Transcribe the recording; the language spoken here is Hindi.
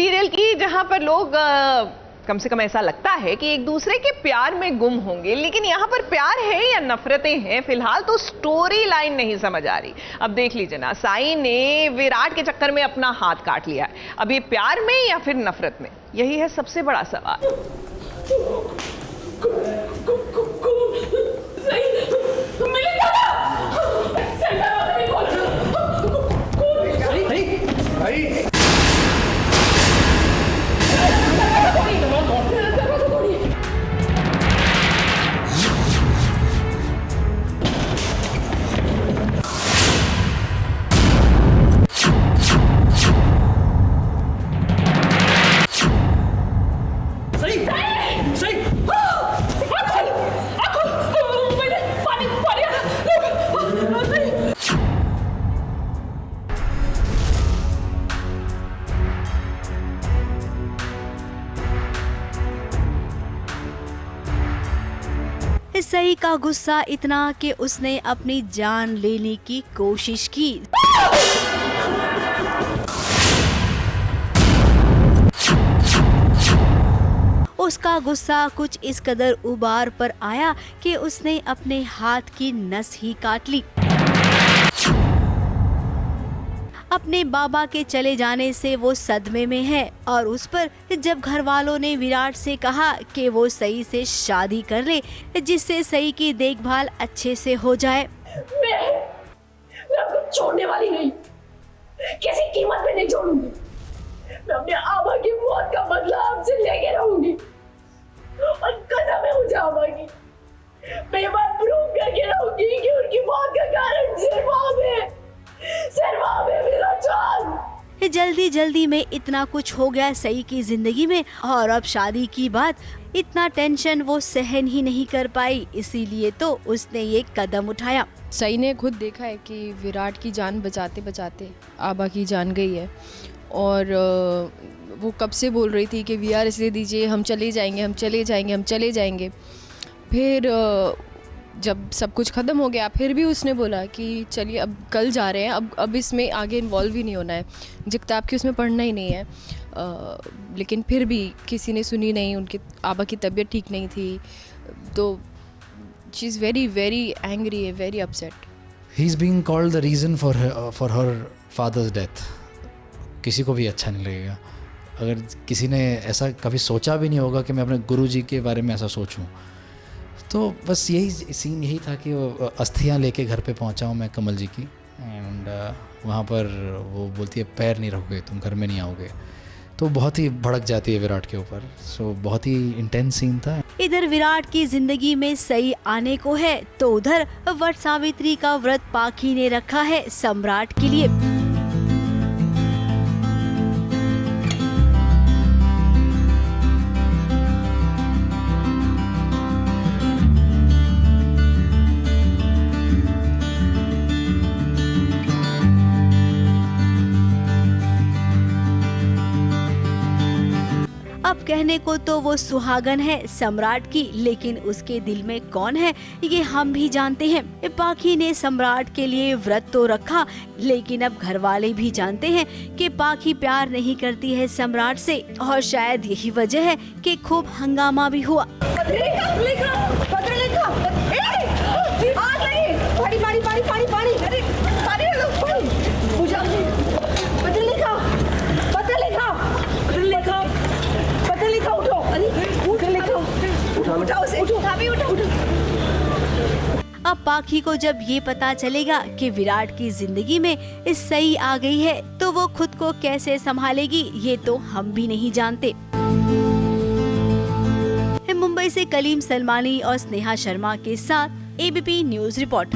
सीरियल की, जहां पर लोग कम से कम ऐसा लगता है कि एक दूसरे के प्यार में गुम होंगे, लेकिन यहाँ पर प्यार है या नफरतें हैं, फिलहाल तो स्टोरी लाइन नहीं समझ आ रही। अब देख लीजिए ना, साई ने विराट के चक्कर में अपना हाथ काट लिया है। अब ये प्यार में या फिर नफरत में, यही है सबसे बड़ा सवाल। सई का गुस्सा इतना कि उसने अपनी जान लेने की कोशिश की। उसका गुस्सा कुछ इस कदर उबार पर आया कि उसने अपने हाथ की नस ही काट ली। अपने बाबा के चले जाने से वो सदमे में है और उस पर जब घर वालों ने विराट से कहा कि वो सई से शादी कर ले जिससे सई की देखभाल अच्छे से हो जाए। मैं आपको छोड़ने वाली नहीं, किसी कीमत पे नहीं छोड़ूंगी। मैं अपने आबा की मौत का बदला आपसे लेके रहूंगी और कसम है मुझे आबा की, मैं ये बात प्रूव करके रहूंगी कि उनकी मौत का कारण सिर्फ आप है, सिर्फ आप है मेरा जान। जल्दी जल्दी में इतना कुछ हो गया सई की जिंदगी में और अब शादी की बात, इतना टेंशन वो सहन ही नहीं कर पाई, इसीलिए तो उसने ये कदम उठाया। सई ने खुद देखा है कि विराट की जान बचाते बचाते आबा की जान गई है और वो कब से बोल रही थी कि वीआरएस दे दीजिए, हम चले जाएंगे, हम चले जाएंगे, हम चले जाएंगे। फिर जब सब कुछ ख़त्म हो गया फिर भी उसने बोला कि चलिए अब कल जा रहे हैं, अब इसमें आगे इन्वॉल्व ही नहीं होना है, किताब की उसमें पढ़ना ही नहीं है। लेकिन फिर भी किसी ने सुनी नहीं, उनकी आबा की तबीयत ठीक नहीं थी, तो she is very very angry, very upset. He is being called the reason for her father's death. किसी को भी अच्छा नहीं लगेगा अगर किसी ने ऐसा कभी सोचा भी नहीं होगा कि मैं अपने गुरुजी के बारे में ऐसा सोचूं। तो बस यही सीन यही था कि वो अस्थियां लेके घर पे पहुंचा हूं मैं कमल जी की, एंड वहाँ पर वो बोलती है पैर नहीं रखोगे तुम, घर में नहीं आओगे, तो बहुत ही भड़क जाती है विराट के ऊपर। सो बहुत ही इंटेंस सीन था। इधर विराट की जिंदगी में सई आने को है तो उधर वट सावित्री का व्रत पाखी ने रखा है सम्राट के लिए। अब कहने को तो वो सुहागन है सम्राट की, लेकिन उसके दिल में कौन है ये हम भी जानते हैं। पाखी ने सम्राट के लिए व्रत तो रखा, लेकिन अब घर वाले भी जानते हैं कि पाखी प्यार नहीं करती है सम्राट से और शायद यही वजह है कि खूब हंगामा भी हुआ। अब पाखी को जब ये पता चलेगा कि विराट की जिंदगी में इस सई आ गई है तो वो खुद को कैसे संभालेगी ये तो हम भी नहीं जानते। मुंबई से कलीम सलमानी और स्नेहा शर्मा के साथ एबीपी न्यूज रिपोर्ट।